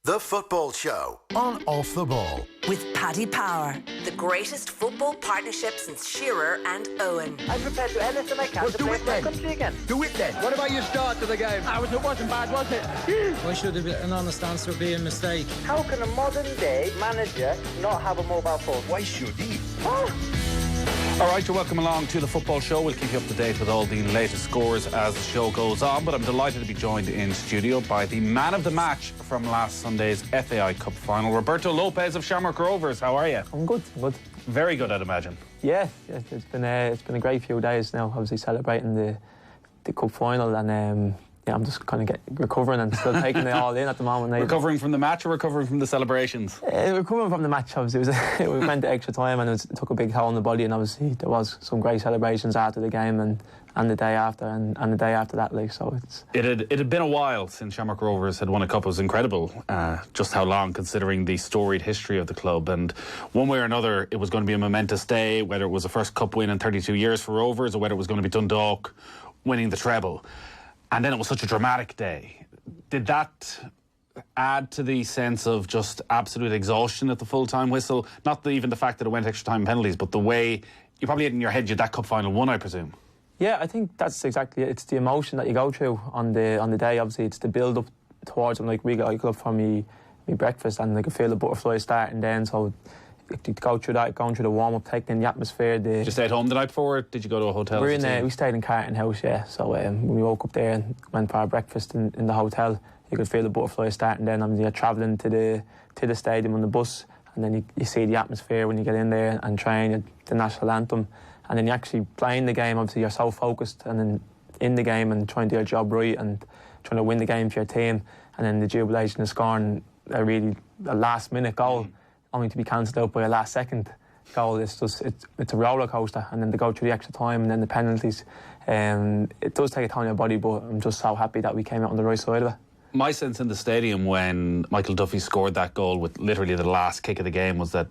The Football Show on Off the Ball. With Paddy Power, the greatest football partnership since Shearer and Owen. I'm prepared to do anything I can to play for my country again. Do it then. What about your start to the game? It wasn't bad, was it? Why should an honest answer be a mistake? How can a modern day manager not have a mobile phone? Why should he? All right, you're welcome along to the Football Show. We'll keep you up to date with all the latest scores as the show goes on, but I'm delighted to be joined in studio by the man of the match from last Sunday's FAI Cup final, Roberto Lopes of Shamrock Rovers. How are you? I'm good. Very good, I'd imagine. Yeah, it's been a great few days now, obviously celebrating the cup final, and I'm just kind of recovering and still taking it all in at the moment. Recovering from the match or recovering from the celebrations? Recovering from the match, obviously. We went the extra time and it took a big toll on the body, and obviously there was some great celebrations after the game and the day after and the day after that. It had been a while since Shamrock Rovers had won a cup. It was incredible just how long, considering the storied history of the club. And one way or another, it was going to be a momentous day, whether it was the first cup win in 32 years for Rovers or whether it was going to be Dundalk winning the treble. And then it was such a dramatic day. Did that add to the sense of just absolute exhaustion at the full-time whistle? Not even the fact that it went extra time penalties, but the way you probably had in your head you had that cup final won, I presume. Yeah, I think that's exactly it. It's the emotion that you go through on the day. Obviously, it's the build-up towards it. I got up for me breakfast and I could feel the butterflies starting then, so to go through that, going through the warm-up, taking in the atmosphere. Did you stay at home the night before, or did you go to a hotel? We stayed in Carton House, yeah. So when we woke up there and went for our breakfast in the hotel, you could feel the butterflies starting then. I mean, you're travelling to the stadium on the bus, and then you see the atmosphere when you get in there and train the national anthem, and then you're actually playing the game. Obviously, you're so focused and then in the game and trying to do your job right and trying to win the game for your team, and then the jubilation of scoring a last-minute goal. Only to be cancelled out by a last-second goal. It's a roller coaster, and then to go through the extra time and then the penalties. It does take a toll on your body, but I'm just so happy that we came out on the right side of it. My sense in the stadium when Michael Duffy scored that goal with literally the last kick of the game was that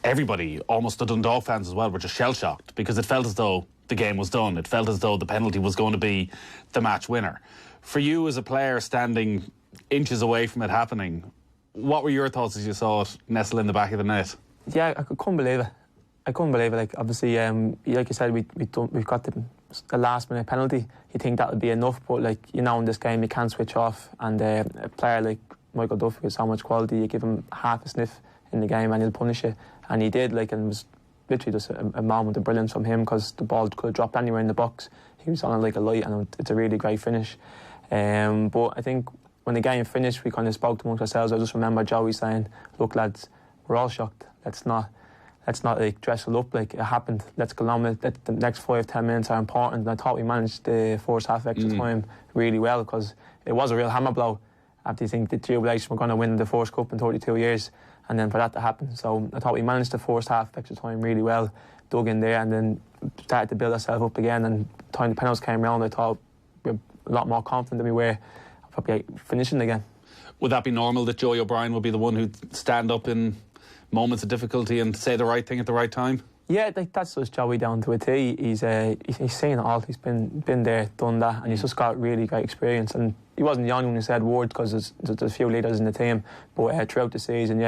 everybody, almost the Dundalk fans as well, were just shell-shocked because it felt as though the game was done. It felt as though the penalty was going to be the match winner. For you as a player standing inches away from it happening, what were your thoughts as you saw it nestle in the back of the net? Yeah, I couldn't believe it. Like, obviously, like you said, we've got the last-minute penalty. You think that would be enough, but in this game you can't switch off. And a player like Michael Duffy with so much quality, you give him half a sniff in the game and he'll punish you. And he did. And it was literally just a moment of brilliance from him because the ball could have dropped anywhere in the box. He was on it like a light, and it's a really great finish. But I think when the game finished, we kind of spoke amongst ourselves. I just remember Joey saying, "Look, lads, we're all shocked. Let's not dress it up like it happened. Let's go on with it. The next 5-10 minutes are important." And I thought we managed the first half extra time really well because it was a real hammer blow. After you think the jubilation, we're going to win the first cup in 32 years, and then for that to happen. So I thought we managed the first half extra time really well, dug in there, and then started to build ourselves up again. And by the time the penalties came around, I thought we were a lot more confident than we were probably finishing again. Would that be normal that Joey O'Brien would be the one who'd stand up in moments of difficulty and say the right thing at the right time? Yeah, that's just Joey down to a T. He's seen it all. He's been there, done that, and he's just got really great experience. And he wasn't the only one who said words because there's a few leaders in the team. But throughout the season,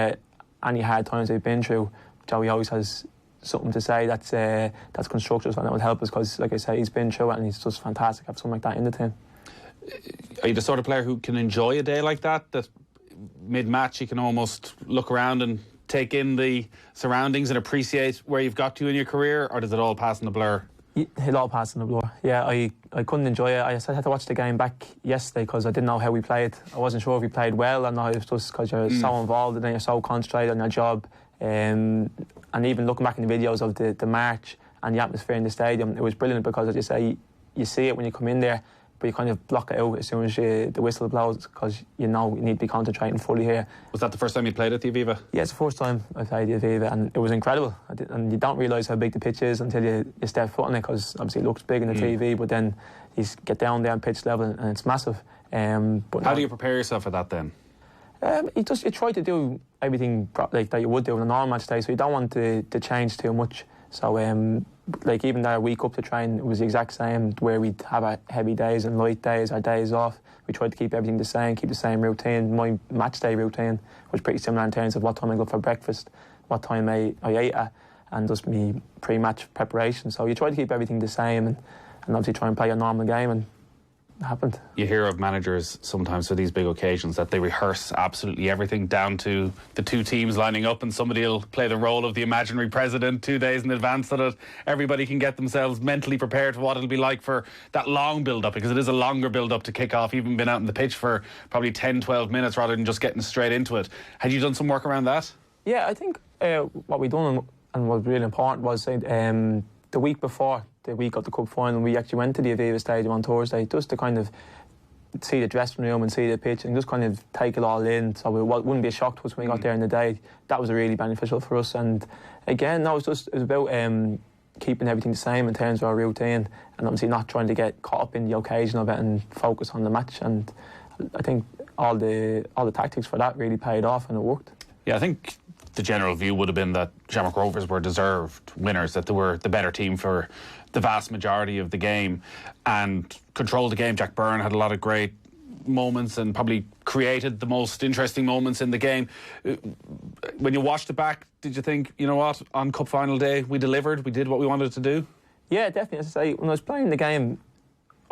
any hard times they've been through, Joey always has something to say that's constructive and that would help us because, like I say, he's been through it and he's just fantastic to have someone like that in the team. Are you the sort of player who can enjoy a day like that mid-match you can almost look around and take in the surroundings and appreciate where you've got to in your career, or does it all pass in a blur? It all passed in a blur. Yeah, I couldn't enjoy it. I had to watch the game back yesterday because I didn't know how we played. I wasn't sure if we played well or not. It was just because you're so involved and then you're so concentrated on your job. And even looking back in the videos of the march and the atmosphere in the stadium, it was brilliant because, as you say, you see it when you come in there, but you kind of block it out as soon as the whistle blows because you know you need to be concentrating fully here. Was that the first time you played at the Aviva? Yeah, it's the first time I played the Aviva, and it was incredible. And you don't realise how big the pitch is until you step foot on it because obviously it looks big in the TV, but then you get down there on pitch level and it's massive. But how do you prepare yourself for that then? You try to do everything like that you would do on a normal match day, so you don't want to change too much. So like even our week up to train, it was the exact same, where we'd have our heavy days and light days, our days off. We tried to keep everything the same, keep the same routine. My match day routine was pretty similar in terms of what time I go for breakfast, what time I ate at, and just me pre-match preparation. So you try to keep everything the same and obviously try and play a normal game, and it happened. You hear of managers sometimes for these big occasions that they rehearse absolutely everything down to the two teams lining up, and somebody will play the role of the imaginary president 2 days in advance so that everybody can get themselves mentally prepared for what it'll be like for that long build-up, because it is a longer build-up to kick off, even been out on the pitch for probably 10-12 minutes rather than just getting straight into it. Had you done some work around that? Yeah, I think what we done and what was really important was the week before the week of the cup final, we actually went to the Aviva Stadium on Thursday just to kind of see the dressing room and see the pitch and just kind of take it all in, so it wouldn't be a shock to us when we got there in the day. That was really beneficial for us. And again, no, it was about keeping everything the same in terms of our routine, and obviously not trying to get caught up in the occasion of it and focus on the match. And I think all the tactics for that really paid off, and it worked. Yeah, I think the general view would have been that Shamrock Rovers were deserved winners, that they were the better team for the vast majority of the game and controlled the game. Jack Byrne had a lot of great moments and probably created the most interesting moments in the game. When you watched it back, did you think, you know what, on cup final day we delivered, we did what we wanted to do? Yeah, definitely. As I say, when I was playing the game,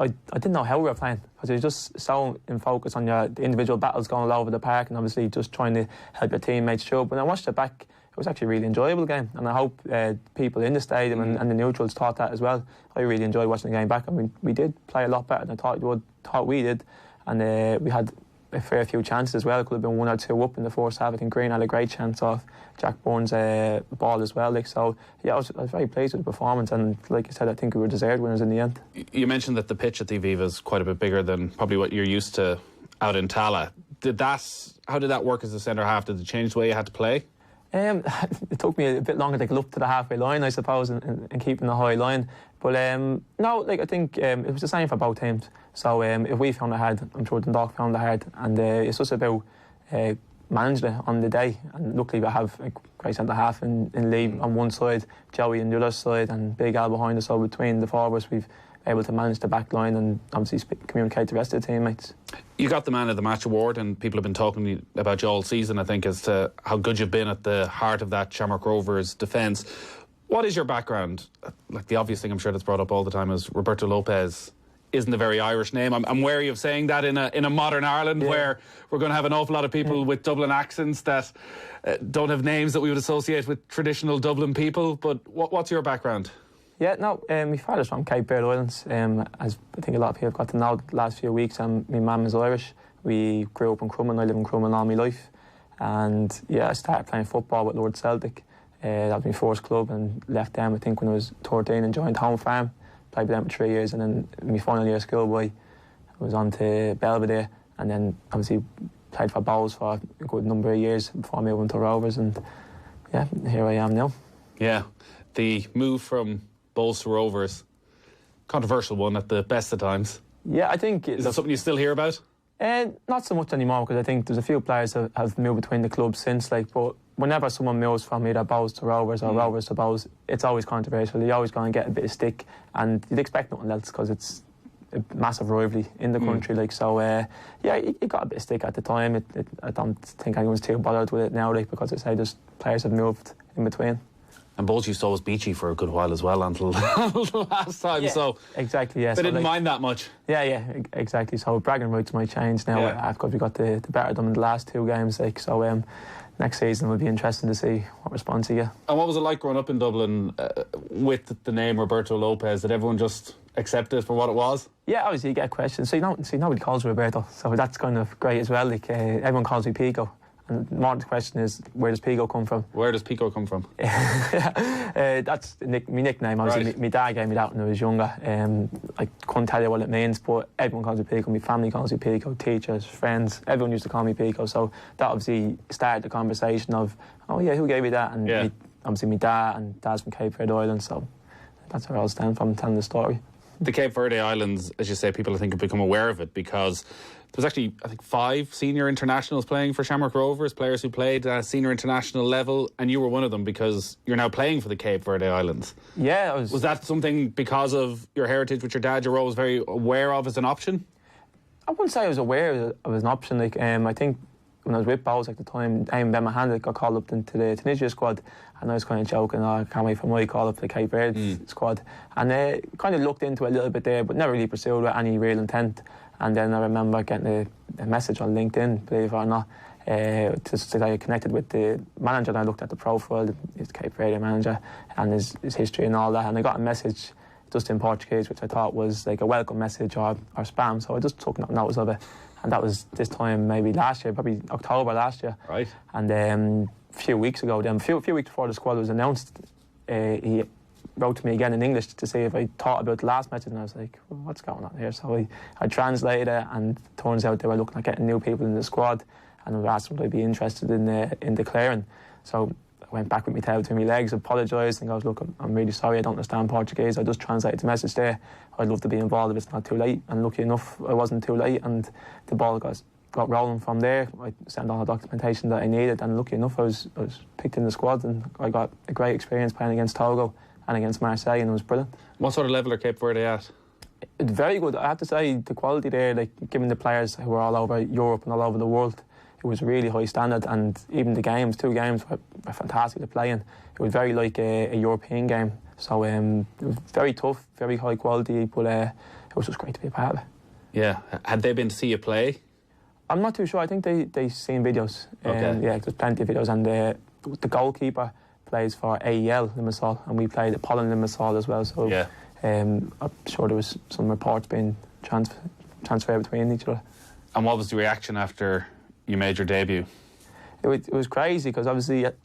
I didn't know how we were playing, because it was just so in focus on the individual battles going all over the park and obviously just trying to help your teammates through. But when I watched it back, it was actually a really enjoyable game, and I hope people in the stadium and the neutrals thought that as well. I really enjoyed watching the game back. I mean, we did play a lot better than I thought we did, and we had a fair few chances as well. It could have been 1 or 2 up in the first half. I think Green had a great chance off Jack Byrne's ball as well. So yeah, I was very pleased with the performance, and like I said, I think we were deserved winners in the end. You mentioned that the pitch at the Aviva is quite a bit bigger than probably what you're used to out in Tala. How did that work as a centre half? Did it change the way you had to play? It took me a bit longer to get up to the halfway line, I suppose, and keeping the high line. But no, like I think it was the same for both teams. So if we found it hard, I'm sure Dundalk found it hard, and it's just about managing it on the day. And luckily we have a great centre half in Lee on one side, Joey on the other side, and Big Al behind us. So between the forwards, we've able to manage the back line and obviously communicate to the rest of the teammates. You got the Man of the Match award, and people have been talking about you all season, I think, as to how good you've been at the heart of that Shamrock Rovers defence. What is your background? Like, the obvious thing I'm sure that's brought up all the time is Roberto Lopes isn't a very Irish name. I'm wary of saying that in a modern Ireland, where we're going to have an awful lot of people with Dublin accents that don't have names that we would associate with traditional Dublin people. But what's your background? Yeah, no, my father's from Cape Verde Islands, as I think a lot of people have got to know the last few weeks. My mum is Irish. We grew up in Crumlin. I live in Crumlin all my life. And yeah, I started playing football with Lord Celtic. That was my first club, and left them, I think, when I was 13 and joined Home Farm. Played with them for 3 years, and then in my final year of schoolboy, I was on to Belvedere, and then obviously played for Bowls for a good number of years before moving to Rovers, and yeah, here I am now. Yeah, the move from Bowls to Rovers, controversial one at the best of times. Yeah, I think... Is that something you still hear about? Not so much anymore, because I think there's a few players that have moved between the clubs since, but whenever someone moves from either Bowls to Rovers or Rovers to Bowls, it's always controversial. You're always going to get a bit of stick, and you'd expect nothing else, because it's a massive rivalry in the country. Yeah, it got a bit of stick at the time. I don't think anyone's too bothered with it now, because it's just players have moved in between. And Bowls used to always beat you for a good while as well until the last time. Yeah, so exactly, yeah. They didn't mind that much. Yeah, exactly. So bragging rights might change now because we got the better of them in the last 2 games. So next season will be interesting to see what response you get. And what was it like growing up in Dublin with the name Roberto Lopes? Did everyone just accept it for what it was? Yeah, obviously you get questions. See, nobody calls me Roberto, so that's kind of great as well. Everyone calls me Pico. And more the question is, where does Pico come from? Where does Pico come from? That's my nickname. Obviously, my dad gave me that when I was younger. I couldn't tell you what it means, but everyone calls me Pico. My family calls me Pico, teachers, friends, everyone used to call me Pico. So that obviously started the conversation of, oh yeah, who gave you that? And obviously my dad, and dad's from Cape Verde Islands, so that's where I was standing from, telling the story. The Cape Verde Islands, as you say, people I think have become aware of it because was actually, I think, 5 senior internationals playing for Shamrock Rovers, players who played at senior international level, and you were one of them because you're now playing for the Cape Verde Islands. Yeah, was that something because of your heritage with your dad you're always very aware of as an option? I wouldn't say I was aware of as an option. Like, I think when I was with Bowes at the time, Ben Mahan got called up into the Tunisia squad, and I was kind of joking, I can't wait for my call up to the Cape Verde squad. And kind of looked into it a little bit there, but never really pursued with any real intent. And then I remember getting a message on LinkedIn, believe it or not, to say I connected with the manager, and I looked at the profile, his Cape Verde manager, and his history and all that, and I got a message just in Portuguese, which I thought was like a welcome message or spam, so I just took notice of it. And that was this time maybe last year, probably October last year. Right. And a few weeks ago, a few weeks before the squad was announced, he wrote to me again in English to see if I thought about the last matches, and I was like, well, what's going on here? So I translated it, and it turns out they were looking at getting new people in the squad, and I asked them if I'd be interested in declaring. So I went back with my tail between my legs, apologised, and goes, look, I'm really sorry, I don't understand Portuguese, I just translated the message there. I'd love to be involved if it's not too late. And lucky enough, I wasn't too late, and the ball got rolling from there. I sent all the documentation that I needed, and lucky enough, I was picked in the squad, and I got a great experience playing against Togo and against Marseille, and it was brilliant. What sort of level are Cape Verde at? It's very good. I have to say, the quality there, like given the players who were all over Europe and all over the world, it was really high standard, and even the games, 2 games were fantastic to play in. It was very like a European game, so it was very tough, very high quality, but it was just great to be a part of it. Yeah. Had they been to see you play? I'm not too sure. I think they seen videos. Okay. Yeah, there's plenty of videos, and the goalkeeper plays for AEL Limassol, and we played at Pollen Limassol as well, so yeah. I'm sure there was some reports being transferred between each other. And what was the reaction after you made your debut? It was crazy, because obviously it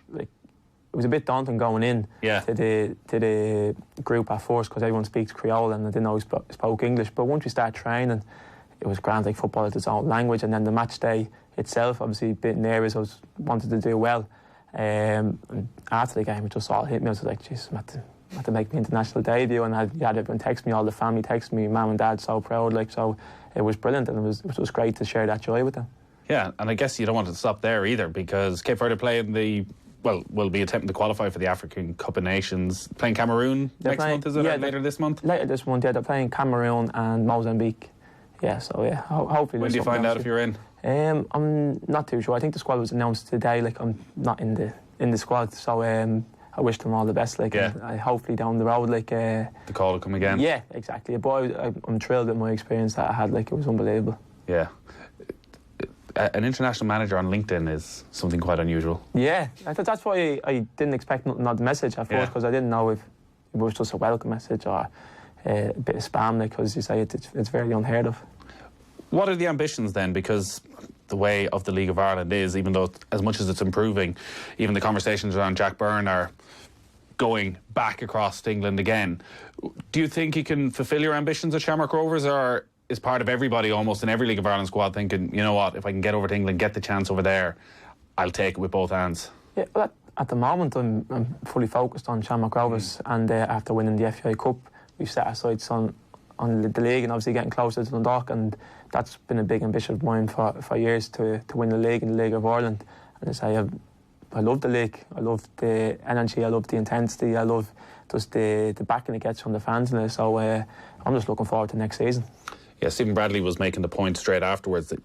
was a bit daunting going in to the group at first, because everyone speaks Creole and I didn't know spoke English. But once we started training, it was grand. Like, football is its own language, and then the match day itself, obviously a bit nervous. I wanted to do well. And after the game, it just all hit me. I was like, jeez, I'm had to make my international debut, and I had everyone text me, all the family text me, mum and dad, so proud. Like, so it was brilliant, and it was great to share that joy with them. Yeah, and I guess you don't want to stop there either, because Cape Verde play in will be attempting to qualify for the African Cup of Nations. Playing Cameroon next month, is it? Yeah, later this month? Later this month, yeah. They're playing Cameroon and Mozambique. Yeah, so yeah, hopefully. When do you find out if you're in? I'm not too sure. I think the squad was announced today. Like, I'm not in the squad, so I wish them all the best. Like, yeah. And hopefully down the road, like the call will come again. Yeah, exactly. But I'm thrilled with my experience that I had. Like, it was unbelievable. Yeah. An international manager on LinkedIn is something quite unusual. Yeah, that's why I didn't expect nothing on the message at first, because I didn't know if it was just a welcome message or a bit of spam, because you say it's very unheard of. What are the ambitions then? Because the way of the League of Ireland is, even though as much as it's improving, even the conversations around Jack Byrne are going back across to England again. Do you think you can fulfil your ambitions at Shamrock Rovers, or is part of everybody almost in every League of Ireland squad thinking, you know what, if I can get over to England, get the chance over there, I'll take it with both hands? Yeah, well, at the moment I'm fully focused on Shamrock Rovers, and after winning the FAI Cup, we've set our sights on the league and obviously getting closer to Dundalk, and that's been a big ambition of mine for years, to win the league in the League of Ireland. And as I say, I love the league, I love the energy, I love the intensity, I love just the backing it gets from the fans in it, so I'm just looking forward to next season. Yeah, Stephen Bradley was making the point straight afterwards that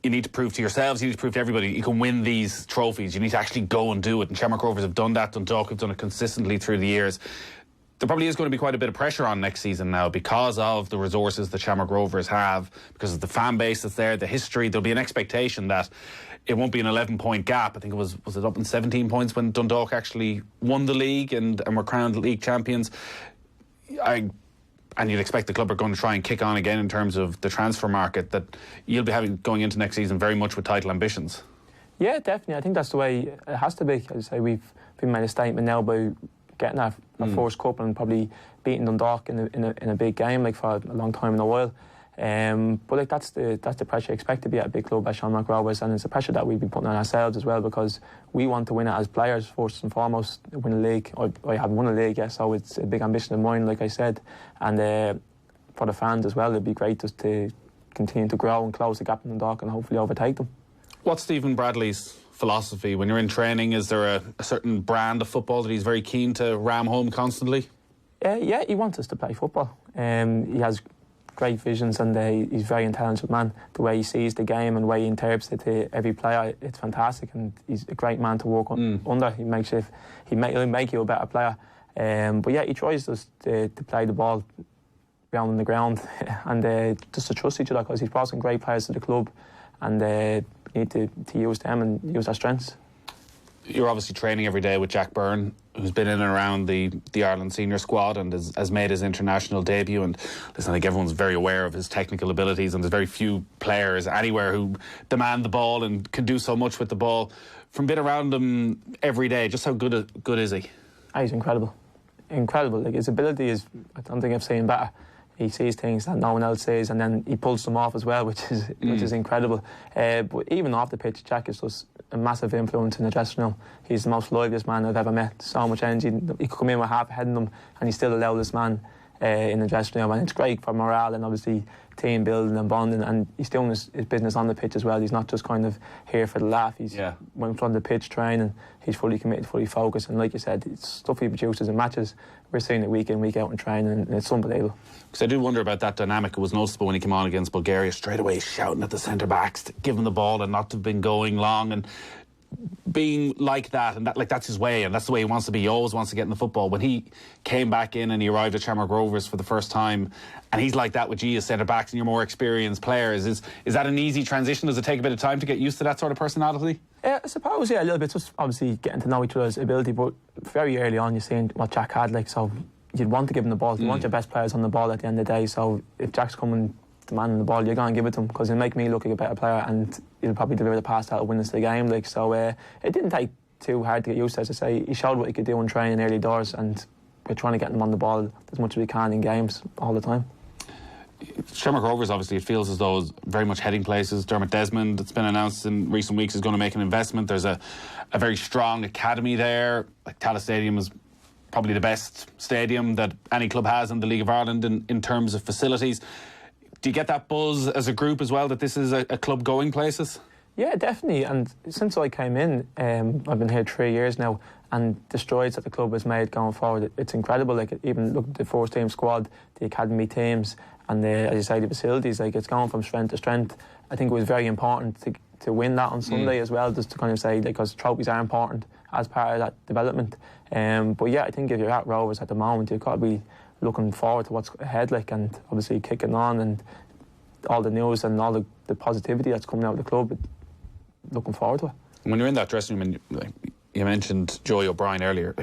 you need to prove to yourselves, you need to prove to everybody you can win these trophies. You need to actually go and do it. And Shamrock Rovers have done that. Dundalk have done it consistently through the years. There probably is going to be quite a bit of pressure on next season now because of the resources that Shamrock Rovers have, because of the fan base that's there, the history. There'll be an expectation that it won't be an 11-point gap. I think it was it up in 17 points when Dundalk actually won the league and were crowned league champions. And you'd expect the club are going to try and kick on again in terms of the transfer market, that you'll be having going into next season very much with title ambitions. Yeah, definitely. I think that's the way it has to be. As I say, we've made a statement now by getting our first cup and probably beating Dundalk in a big game, like, for a long time in a while. But like, that's the pressure you expect to be at a big club at Shamrock Rovers, and it's a pressure that we've been putting on ourselves as well, because we want to win it as players first and foremost, win a league. I haven't won a league yet, so it's a big ambition of mine, like I said, and for the fans as well, it'd be great just to continue to grow and close the gap in Dundalk and hopefully overtake them. What's Stephen Bradley's philosophy when you're in training? Is there a certain brand of football that he's very keen to ram home constantly? Yeah, he wants us to play football. He has great visions, and he's a very intelligent man. The way he sees the game and the way he interprets it to every player, it's fantastic, and he's a great man to work under. He'll make you a better player. But yeah, he tries us to play the ball down on the ground and just to trust each other, because he's brought some great players to the club, and we need to use them and use our strengths. You're obviously training every day with Jack Byrne, who's been in and around the Ireland senior squad and has made his international debut. And listen, I think everyone's very aware of his technical abilities, and there's very few players anywhere who demand the ball and can do so much with the ball. From being around him every day, just how good is he? He's incredible. Incredible. Like, his ability is, I don't think I've seen better. He sees things that no one else sees, and then he pulls them off as well, which is incredible. But even off the pitch, Jack is just a massive influence in the dressing room. He's the most liveliest man I've ever met. So much energy. He could come in with half a head in him, and he's still the loudest man in the dressing room. And it's great for morale and obviously team building and bonding. And he's doing his business on the pitch as well. He's not just kind of here for the laugh. He's when from the pitch training, he's fully committed, fully focused. And like you said, it's stuff he produces in matches. We're seeing it week in, week out in training, and it's unbelievable. Because I do wonder about that dynamic. It was noticeable when he came on against Bulgaria, straight away shouting at the centre-backs to give him the ball and not to have been going long, and being like that, and that's his way, and that's the way he wants to be. He always wants to get in the football. When he came back in and he arrived at Shamrock Rovers for the first time, and he's like that with you as centre-backs and your more experienced players, is that an easy transition? Does it take a bit of time to get used to that sort of personality? I suppose, a little bit. Just obviously getting to know each other's ability, but very early on you're seeing what Jack had, so you'd want to give him the ball. You want your best players on the ball at the end of the day, so if Jack's coming demanding the ball, you're going to give it to him, because it'll make me look like a better player, and he'll probably deliver the pass that'll win us the game. So it didn't take too hard to get used to. As I say, he showed what he could do in training early doors, and we're trying to get him on the ball as much as we can in games all the time. Shamrock Rovers, obviously, it feels as though it's very much heading places. Dermot Desmond, it's been announced in recent weeks, is going to make an investment. There's a very strong academy there. Like, Tallaght Stadium is probably the best stadium that any club has in the League of Ireland in terms of facilities. Do you get that buzz as a group as well, that this is a club going places? Yeah, definitely. And since I came in, I've been here 3 years now, and the strides that the club has made going forward, it's incredible. Like, even look at the first team squad, the academy teams, and as you say, the facilities. Like, it's gone from strength to strength. I think it was very important to win that on Sunday as well, just to kind of say, because trophies are important as part of that development. But yeah, I think if you're at Rovers at the moment, you've got to be looking forward to what's ahead, and obviously kicking on, and all the news and all the positivity that's coming out of the club. Looking forward to it. When you're in that dressing room, and you mentioned Joey O'Brien earlier,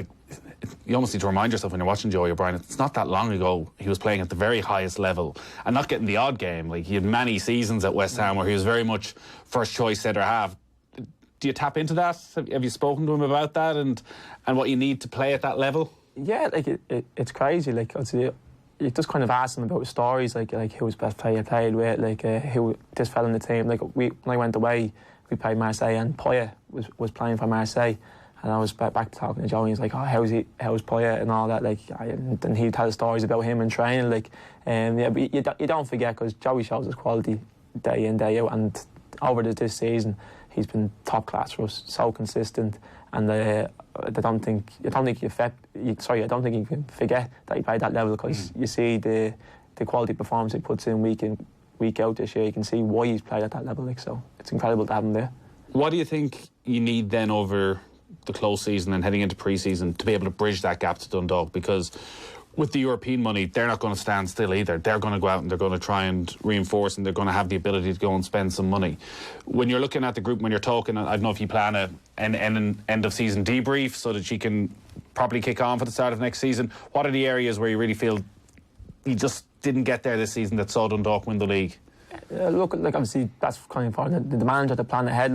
you almost need to remind yourself when you're watching Joey O'Brien, it's not that long ago he was playing at the very highest level and not getting the odd game. Like, he had many seasons at West Ham where he was very much first choice centre half. Do you tap into that? Have you spoken to him about that and what you need to play at that level? Yeah, it's crazy. You just kind of ask him about his stories, like who was best player played with, who this fell in the team. When I went away, we played Marseille, and Poya was playing for Marseille, and I was back to talking to Joey. He's like, "Oh, how's Poya?" and all that. And he'd tell stories about him and training. But you don't forget, because Joey shows his quality day in, day out, and over this season, he's been top class for us, so consistent. And I don't think you can forget that he played that level, because you see the quality performance he puts in, week out this year. You can see why he's played at that level. So it's incredible to have him there. What do you think you need then over the close season and heading into pre-season to be able to bridge that gap to Dundalk? Because with the European money, they're not going to stand still either. They're going to go out and they're going to try and reinforce, and they're going to have the ability to go and spend some money. When you're looking at the group, when you're talking, I don't know if you plan an end of season debrief so that she can properly kick on for the start of next season. What are the areas where you really feel you just didn't get there this season that saw Dundalk win the league? Obviously that's kind of important. The manager, the plan ahead.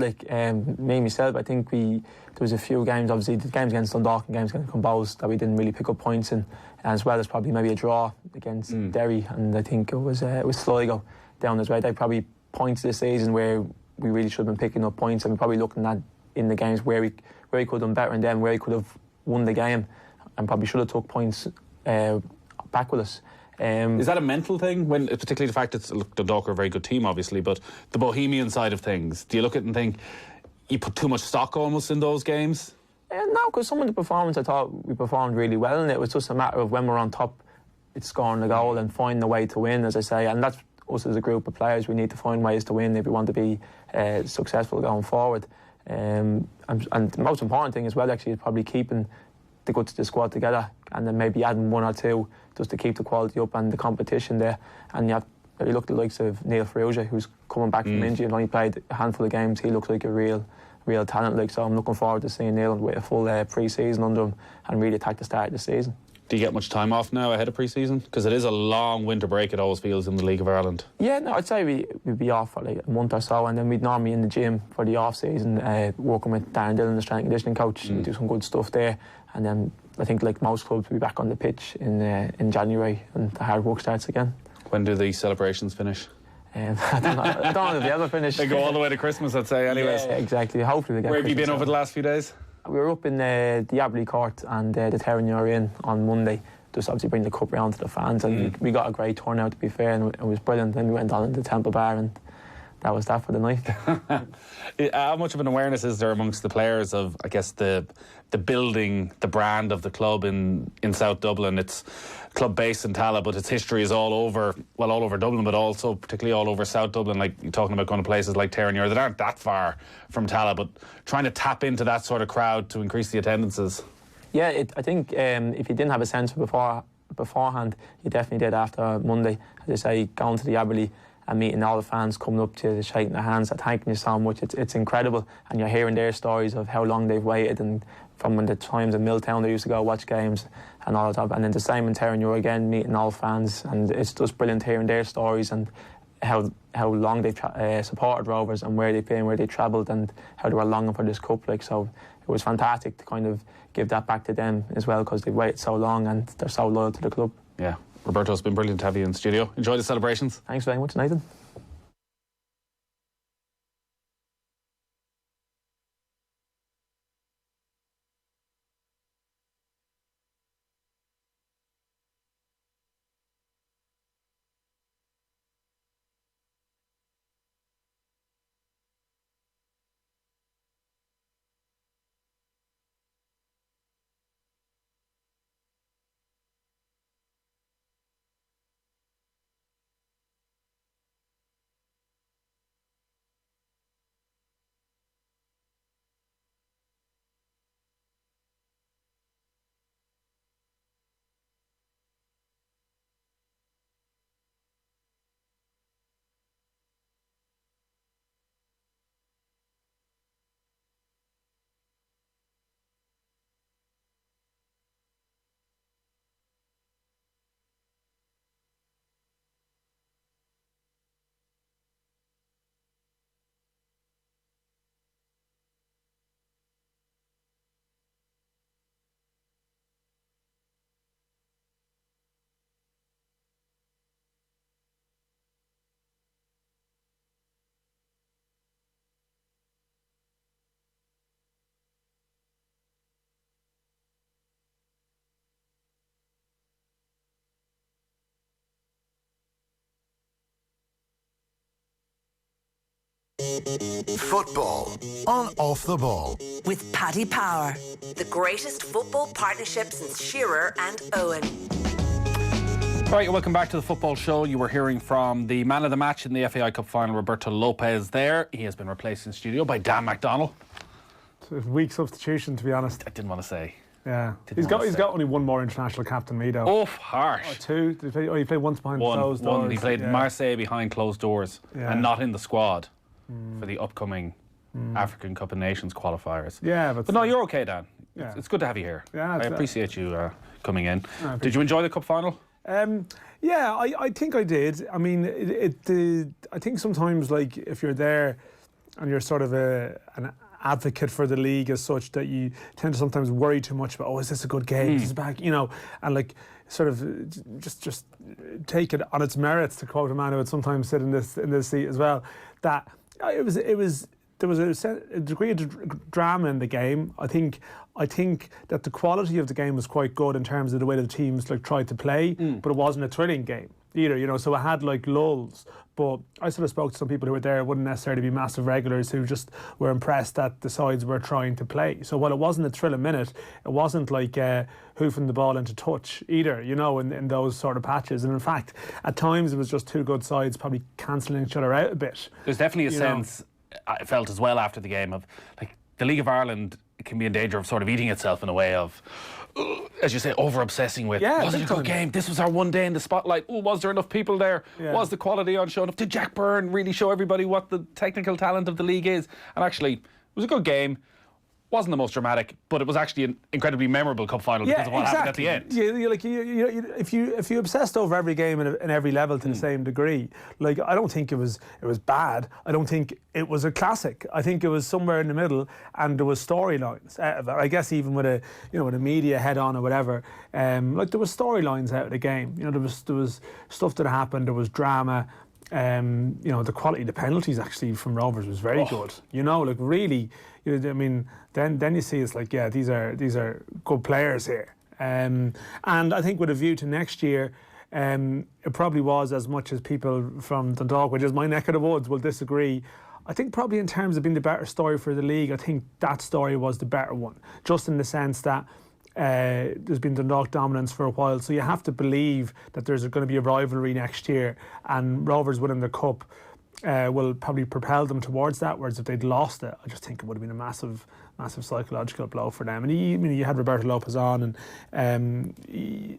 Me myself, I think there was a few games. Obviously, the games against Dundalk and games against Compose that we didn't really pick up points in, as well as probably maybe a draw against Derry, and I think it was Sligo down as well. They probably points this season where we really should have been picking up points, and we're probably looking at in the games where we could have done better, and then where we could have won the game, and probably should have took points back with us. Is that a mental thing? When, particularly the fact that look, Dundalk are a very good team, obviously, but the bohemian side of things, do you look at it and think you put too much stock almost in those games? No, because some of the performance I thought we performed really well, and it was just a matter of when we're on top, it's scoring the goal and finding a way to win, as I say, and that's us as a group of players. We need to find ways to win if we want to be successful going forward. And the most important thing as well, actually, is probably keeping the guts of the squad together, and then maybe adding one or two just to keep the quality up and the competition there. And you look at the likes of Neil Ferrugia, who's coming back from injury and only played a handful of games. He looks like a real talent. Like, so I'm looking forward to seeing Neil with a full pre-season under him and really attack the start of the season. Do you get much time off now ahead of pre-season? Because it is a long winter break, it always feels, in the League of Ireland. Yeah, no, I'd say we'd be off for like a month or so, and then we'd normally in the gym for the off-season, working with Darren Dillon, the strength and conditioning coach. We do some good stuff there, and then I think like most clubs we'll be back on the pitch in January, and the hard work starts again. When do the celebrations finish? I don't know if they ever finish. They go all the way to Christmas, I'd say, anyways. Yeah, exactly. Hopefully we get. Where have you Christmas been out. over the last few days? We were up in the Abbey Court and the Terranure Inn on Monday, just obviously bring the cup round to the fans, and we got a great turnout, to be fair, and it was brilliant. Then we went on into the Temple Bar, and that was that for the night. How much of an awareness is there amongst the players of, I guess, the building, the brand of the club in South Dublin? It's a club based in Tallaght, but its history is all over Dublin, but also particularly all over South Dublin. Like, you're talking about going to places like Terranure that aren't that far from Tallaght, but trying to tap into that sort of crowd to increase the attendances. Yeah, I think if you didn't have a sense beforehand, you definitely did after Monday. As I say, going to the Abbey and meeting all the fans, coming up to you, shaking their hands, thanking you so much. It's incredible, and you're hearing their stories of how long they've waited, and from when the times in Milltown they used to go watch games and all that. And then the same in Terranure again, meeting all fans, and it's just brilliant hearing their stories and how long they've supported Rovers and where they've been, where they travelled, and how they were longing for this cup. Like, so it was fantastic to kind of give that back to them as well, because they've waited so long and they're so loyal to the club. Yeah, Roberto, it's been brilliant to have you in the studio. Enjoy the celebrations. Thanks very much, Nathan. Football on Off the Ball. With Paddy Power, the greatest football partnership since Shearer and Owen. Right, welcome back to the football show. You were hearing from the man of the match in the FAI Cup final, Roberto Lopes there. He has been replaced in studio by Dan McDonnell. It's a weak substitution, to be honest. I didn't want to say. Yeah. He's got only one more international cap than me, though. Oh, harsh. Oh, two? He played once behind closed doors. One. He played Marseille behind closed doors and not in the squad for the upcoming African Cup of Nations qualifiers. Yeah, but no, you're okay, Dan. Yeah. It's good to have you here. Yeah, I appreciate you coming in. Did you enjoy the cup final? Yeah, I think I did. I mean, I think sometimes, like, if you're there and you're sort of an advocate for the league as such, that you tend to sometimes worry too much about, oh, is this a good game? Is this back? You know, and like sort of just take it on its merits, to quote a man who would sometimes sit in this seat as well. That it was there was a degree of drama in the game. I think that the quality of the game was quite good in terms of the way the teams tried to play, but it wasn't a thrilling game either. So it had lulls. But I sort of spoke to some people who were there, wouldn't necessarily be massive regulars, who just were impressed that the sides were trying to play. So while it wasn't a thrilling minute, it wasn't hoofing the ball into touch either, in those sort of patches. And in fact, at times it was just two good sides probably cancelling each other out a bit. There's definitely a sense, I felt as well after the game, of the League of Ireland can be in danger of sort of eating itself in a way of, as you say, over-obsessing with, was it a good game? This was our one day in the spotlight. Was there enough people there? Was the quality on show enough? Did Jack Byrne really show everybody what the technical talent of the league is? And actually, it was a good game. Wasn't the most dramatic, but it was actually an incredibly memorable cup final because of what happened at the end. If you obsessed over every game in every level to the same degree, I don't think it was bad. I don't think it was a classic. I think it was somewhere in the middle, and there was storylines out of it. I guess even with a media head on or whatever, there was storylines out of the game. There was stuff that happened. There was drama. The quality of the penalties actually from Rovers was very good. Really. Then you see it's these are good players here. And I think with a view to next year, it probably was, as much as people from Dundalk, which is my neck of the woods, will disagree. I think probably in terms of being the better story for the league, I think that story was the better one, just in the sense that there's been Dundalk dominance for a while, so you have to believe that there's going to be a rivalry next year, and Rovers winning the cup will probably propel them towards that, whereas if they'd lost it, I just think it would have been a massive psychological blow for them. And you had Roberto Lopes on, and you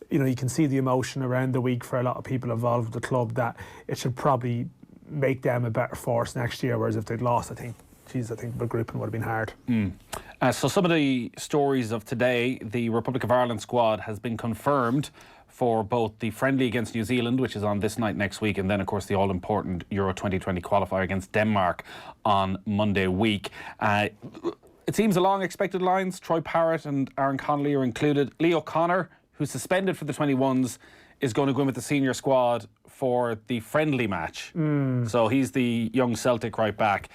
can see the emotion around the week for a lot of people involved with the club, that it should probably make them a better force next year, whereas if they'd lost, I think the grouping would have been hard. So some of the stories of today: the Republic of Ireland squad has been confirmed for both the friendly against New Zealand, which is on this night next week, and then of course the all-important Euro 2020 qualifier against Denmark on Monday week. It seems along expected lines. Troy Parrott and Aaron Connolly are included. Leo O'Connor, who's suspended for the 21s, is going to go in with the senior squad for the friendly match. So he's the young Celtic right back.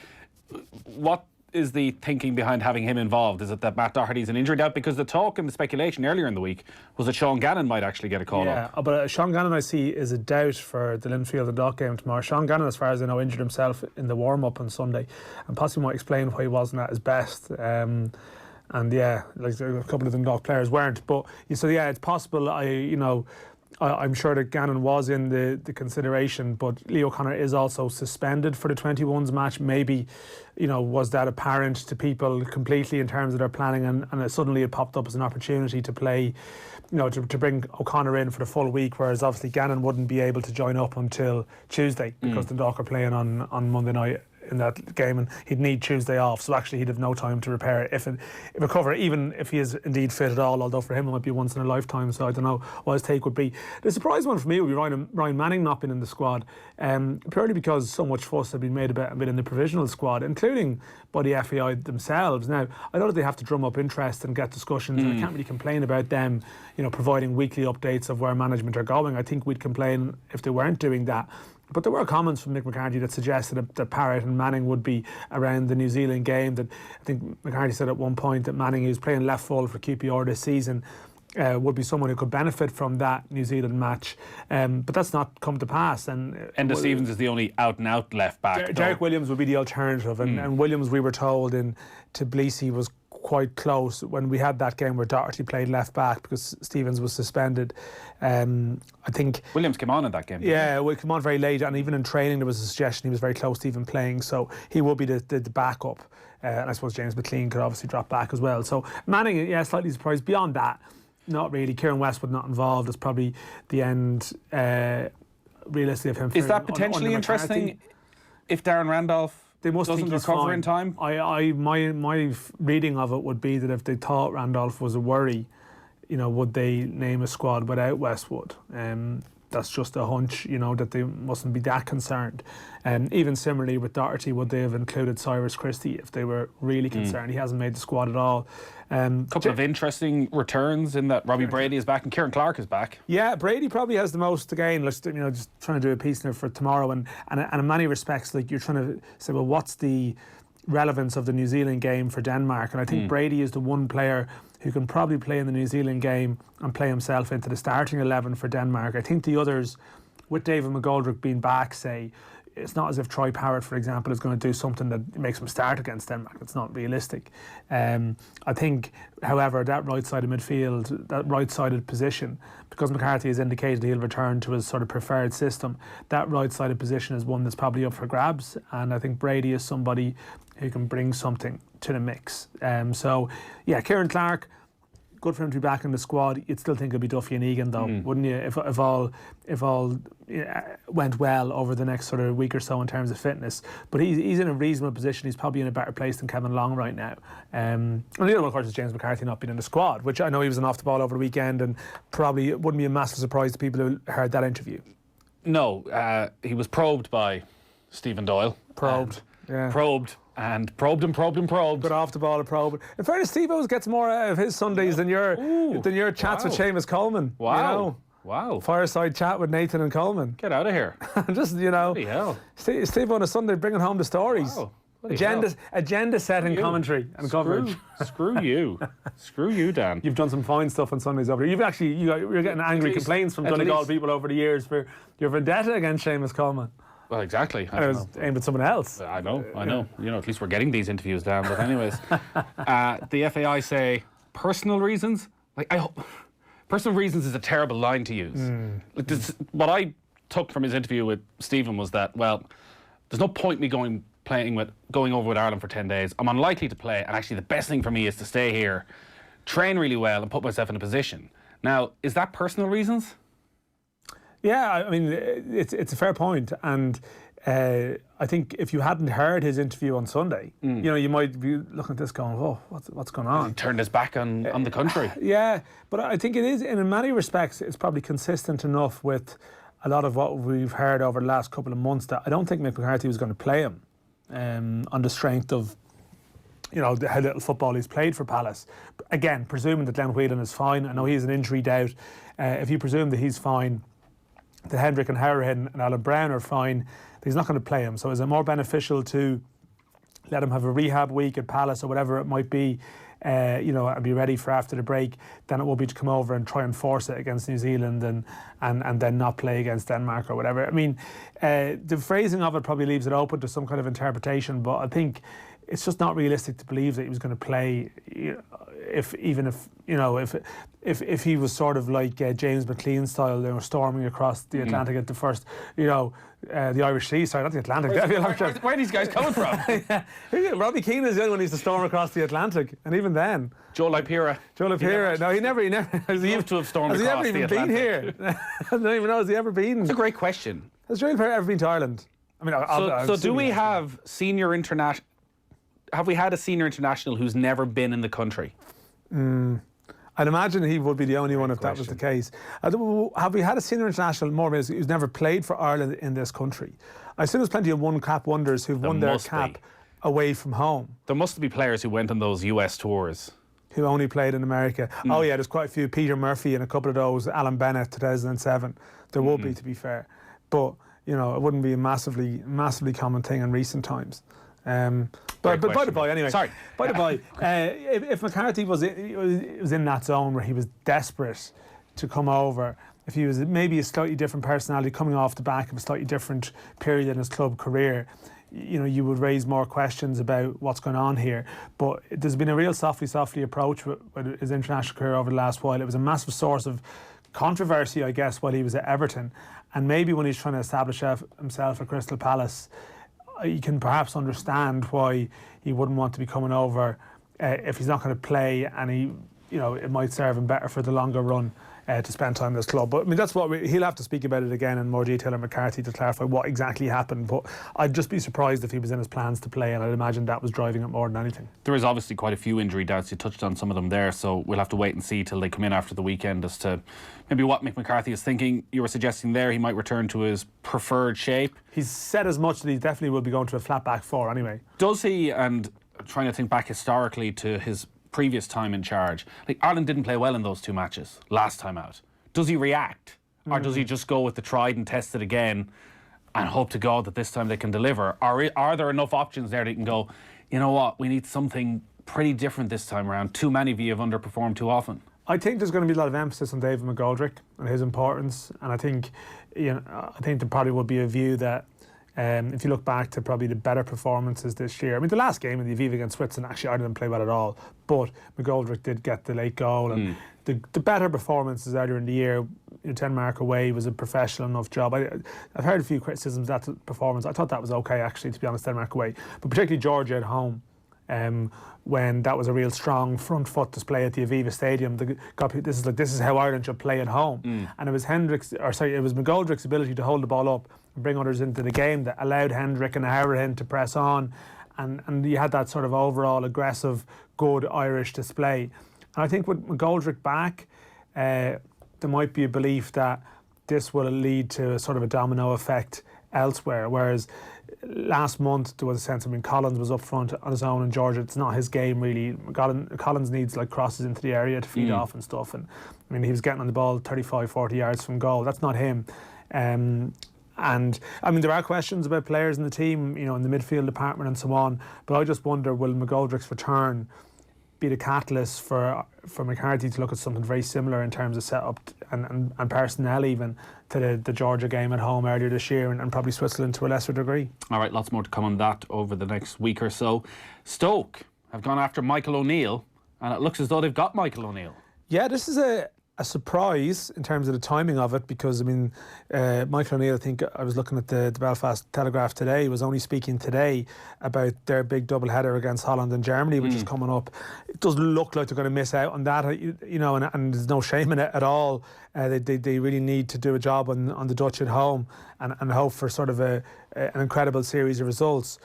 What is the thinking behind having him involved? Is it that Matt Doherty's an injury out? Because the talk and the speculation earlier in the week was that Sean Gannon might actually get a call up. Yeah, but Sean Gannon, I see, is a doubt for the Linfield and Dock game tomorrow. Sean Gannon, as far as I know, injured himself in the warm-up on Sunday, and possibly might explain why he wasn't at his best. And a couple of the Dock players weren't. But so it's possible. I'm sure that Gannon was in the consideration, but Leo O'Connor is also suspended for the 21s match. Maybe, was that apparent to people completely in terms of their planning, and suddenly it popped up as an opportunity to play, to bring O'Connor in for the full week, whereas obviously Gannon wouldn't be able to join up until Tuesday because the Dock are playing on Monday night in that game, and he'd need Tuesday off, so actually he'd have no time to repair if recover, even if he is indeed fit at all, although for him it might be once in a lifetime, so I don't know what his take would be. The surprise one for me would be Ryan Manning not being in the squad, purely because so much fuss had been made about him being in the provisional squad, including by the FAI themselves. Now, I know that they have to drum up interest and get discussions, and I can't really complain about them, providing weekly updates of where management are going. I think we'd complain if they weren't doing that. But there were comments from Mick McCarthy that suggested that Parrott and Manning would be around the New Zealand game. That I think McCarthy said at one point that Manning, who's playing left full for QPR this season, would be someone who could benefit from that New Zealand match. But that's not come to pass. And Enda Stevens is the only out-and-out left back. Derek Williams would be the alternative. And Williams, we were told, in Tbilisi was quite close when we had that game where Doherty played left back because Stevens was suspended. I think Williams came on in that game. Yeah, well, he came on very late, and even in training there was a suggestion he was very close to even playing, so he will be the backup. And I suppose James McLean could obviously drop back as well. So Manning, slightly surprised. Beyond that, not really. Kieran Westwood not involved is probably the end, realistically, of him. Is that potentially interesting if Darren Randolph doesn't recover in time? My reading of it would be that if they thought Randolph was a worry, would they name a squad without Westwood? That's just a hunch, that they mustn't be that concerned. Even similarly with Doherty, would they have included Cyrus Christie if they were really concerned? He hasn't made the squad at all. Couple of interesting returns in that Robbie Brady is back and Kieran Clark is back. Yeah, Brady probably has the most to gain. Just trying to do a piece there for tomorrow, and in many respects, like, you're trying to say, well, what's the relevance of the New Zealand game for Denmark, and I think Brady is the one player who can probably play in the New Zealand game and play himself into the starting 11 for Denmark. I think the others, with David McGoldrick being back, say, it's not as if Troy Parrott, for example, is going to do something that makes him start against Denmark. It's not realistic. I think, however, that right-sided midfield, that right-sided position, because McCarthy has indicated he'll return to his sort of preferred system, that right-sided position is one that's probably up for grabs, and I think Brady is somebody who can bring something to the mix. So, yeah, Kieran Clark, good for him to be back in the squad. You'd still think it'd be Duffy and Egan, though, wouldn't you? If all went well over the next sort of week or so in terms of fitness. But he's in a reasonable position. He's probably in a better place than Kevin Long right now. And the other one, of course, is James McCarthy not being in the squad, which I know he was off the ball over the weekend, and probably it wouldn't be a massive surprise to people who heard that interview. No, he was probed by Stephen Doyle. Probed. And probed and probed and probed. Got off the ball and probed. In fairness, Steve Owes gets more out of his Sundays than your chats with Seamus Coleman. Wow. You know? Wow. Fireside chat with Nathan and Coleman. Get out of here. Just, you know. Bloody hell. Steve on a Sunday bringing home the stories. Wow. Agenda setting commentary and coverage. Screw you. Screw you, Dan. You've done some fine stuff on Sundays over there. You're getting angry complaints from Donegal people over the years for your vendetta against Seamus Coleman. Well, exactly. And it was aimed at someone else. I know. You know, at least we're getting these interviews down. But anyways, the FAI say personal reasons. Personal reasons is a terrible line to use. What I took from his interview with Stephen was that, well, there's no point me going over with Ireland for 10 days. I'm unlikely to play, and actually the best thing for me is to stay here, train really well, and put myself in a position. Now, is that personal reasons? Yeah, I mean, it's a fair point, and I think if you hadn't heard his interview on Sunday, you know, you might be looking at this going, "Oh, what's going on?" He turned his back on the country. Yeah, but I think it is, and in many respects, it's probably consistent enough with a lot of what we've heard over the last couple of months that I don't think Mick McCarthy was going to play him on the strength of, you know, how little football he's played for Palace. Again, presuming that Glenn Whelan is fine. I know he's an injury doubt. If you presume that he's fine, that Hendrick and Harahan and Alan Brown are fine, he's not going to play him. So is it more beneficial to let him have a rehab week at Palace or whatever it might be, you know, and be ready for after the break, than it will be to come over and try and force it against New Zealand and then not play against Denmark or whatever. I mean, the phrasing of it probably leaves it open to some kind of interpretation, but I think it's just not realistic to believe that he was going to play if he was sort of like James McLean style, they were storming across the Atlantic at the first, you know, the Irish Sea, sorry, not the Atlantic. Where are these guys coming from? Robbie Keane is the only one who used to storm across the Atlantic, and even then. Joe Lipira. No, he never. Has he to have stormed has he across ever the even been here? I don't even know. Has he ever been? That's a great question. Has Joe Lipira ever been to Ireland? I mean, so do we have senior international? Have we had a senior international who's never been in the country? I'd imagine he would be the only one if that was the case. Have we had a senior international who's never played for Ireland in this country? I assume there's plenty of one-cap wonders who've won their cap away from home. There must be players who went on those US tours. Who only played in America. Oh yeah, there's quite a few. Peter Murphy and a couple of those. Alan Bennett, 2007. There will be, to be fair. But, you know, it wouldn't be a massively common thing in recent times. But by the by, anyway. Sorry. By the by, if McCarthy was in that zone where he was desperate to come over, if he was maybe a slightly different personality coming off the back of a slightly different period in his club career, you know, you would raise more questions about what's going on here. But there's been a real softly approach with his international career over the last while. It was a massive source of controversy, I guess, while he was at Everton. And maybe when he's trying to establish himself at Crystal Palace, you can perhaps understand why he wouldn't want to be coming over if he's not going to play, and it might serve him better for the longer run to spend time in this club. But I mean, that's what he'll have to speak about it again in more detail in McCarthy to clarify what exactly happened. But I'd just be surprised if he was in his plans to play, and I'd imagine that was driving it more than anything. There is obviously quite a few injury doubts. You touched on some of them there, so we'll have to wait and see till they come in after the weekend as to maybe what Mick McCarthy is thinking. You were suggesting there he might return to his preferred shape. He's said as much that he definitely will be going to a flat back four anyway. Does he? And I'm trying to think back historically to his previous time in charge. Like, Ireland didn't play well in those two matches last time out. Does he react? Or does he just go with the tried and tested again and hope to God that this time they can deliver? Or are there enough options there that he can go, you know what, we need something pretty different this time around. Too many of you have underperformed too often. I think there's going to be a lot of emphasis on David McGoldrick and his importance, and I think there probably would be a view that if you look back to probably the better performances this year, I mean the last game in the Aviva against Switzerland, actually I didn't play well at all, but McGoldrick did get the late goal, and the better performances earlier in the year, Denmark away was a professional enough job. I've heard a few criticisms of that performance. I thought that was okay actually, to be honest, Denmark away, but particularly Georgia at home. When that was a real strong front foot display at the Aviva Stadium, this is how Ireland should play at home, and it was McGoldrick's ability to hold the ball up and bring others into the game that allowed Hendrick and Howard to press on, and you had that sort of overall aggressive, good Irish display. And I think with McGoldrick back, there might be a belief that this will lead to a sort of a domino effect elsewhere, whereas last month there was a sense, Collins was up front on his own in Georgia. It's not his game really. Collins needs like crosses into the area to feed off and stuff, and he was getting on the ball 35-40 yards from goal. That's not him. And there are questions about players in the team, in the midfield department and so on, but I just wonder, will McGoldrick's return be the catalyst for McCarthy to look at something very similar in terms of setup and personnel even to the Georgia game at home earlier this year, and probably Switzerland to a lesser degree. All right, lots more to come on that over the next week or so. Stoke have gone after Michael O'Neill, and it looks as though they've got Michael O'Neill. Yeah, this is a surprise in terms of the timing of it, because Michael O'Neill, I think I was looking at the Belfast Telegraph today, was only speaking today about their big double-header against Holland and Germany, which is coming up. It doesn't look like they're going to miss out on that, and there's no shame in it at all. They really need to do a job on the Dutch at home and hope for sort of an incredible series of results.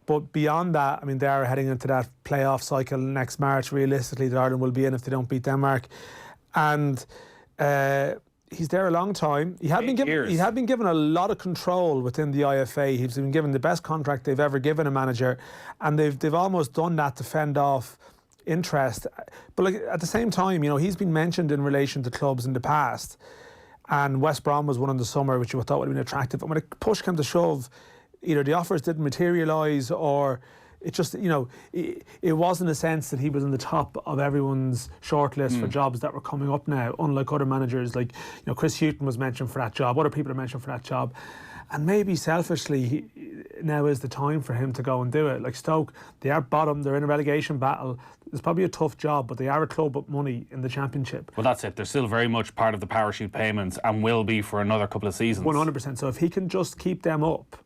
But beyond that, they are heading into that playoff cycle next March, realistically, that Ireland will be in if they don't beat Denmark. And he's there a long time. He had been given a lot of control within the IFA. He's been given the best contract they've ever given a manager, and they've almost done that to fend off interest. But at the same time, he's been mentioned in relation to clubs in the past, and West Brom was one in the summer, which you thought would have been attractive. And when a push came to shove, either the offers didn't materialise, or it just, it wasn't a sense that he was on the top of everyone's shortlist for jobs that were coming up now, unlike other managers. Like, Chris Hughton was mentioned for that job, other people are mentioned for that job. And maybe selfishly, now is the time for him to go and do it. Like Stoke, they are bottom, they're in a relegation battle. It's probably a tough job, but they are a club with money in the Championship. Well, that's it. They're still very much part of the parachute payments and will be for another couple of seasons. 100%. So if he can just keep them up,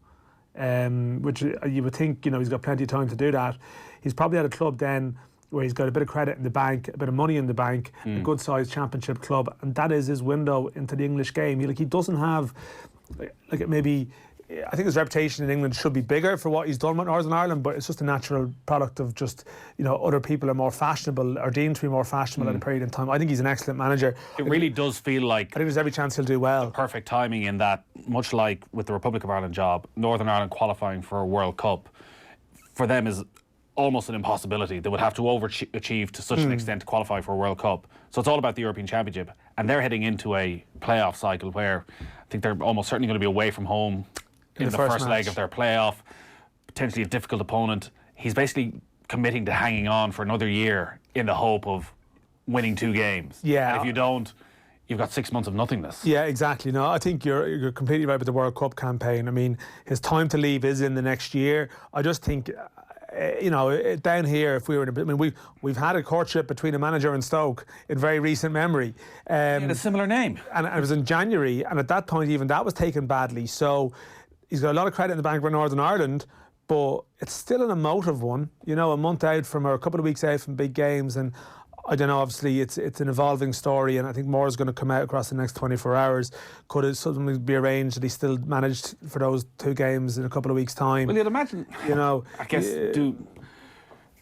which you would think, he's got plenty of time to do that. He's probably at a club then where he's got a bit of credit in the bank, a bit of money in the bank, a good-sized Championship club, and that is his window into the English game. He doesn't have, maybe, I think his reputation in England should be bigger for what he's done with Northern Ireland, but it's just a natural product of just, other people are more fashionable, or deemed to be more fashionable at a period in time. I think he's an excellent manager. It really does feel like, I think there's every chance he'll do well. Perfect timing in that, much like with the Republic of Ireland job, Northern Ireland qualifying for a World Cup, for them is almost an impossibility. They would have to overachieve to such an extent to qualify for a World Cup. So it's all about the European Championship, and they're heading into a playoff cycle where I think they're almost certainly going to be away from home in the first leg of their playoff, potentially a difficult opponent. He's basically committing to hanging on for another year in the hope of winning 2 games. Yeah. And if you don't, you've got 6 months of nothingness. Yeah, exactly. No, I think you're completely right with the World Cup campaign. His time to leave is in the next year. I just think, down here, if we were we've had a courtship between a manager and Stoke in very recent memory. He had a similar name. And it was in January, and at that point even that was taken badly. So he's got a lot of credit in the bank for Northern Ireland, but it's still an emotive one. A month out from, or a couple of weeks out from big games, and I don't know, obviously it's an evolving story, and I think more is going to come out across the next 24 hours. Could it suddenly be arranged that he still managed for those 2 games in a couple of weeks' time? Well, you'd imagine, I guess, do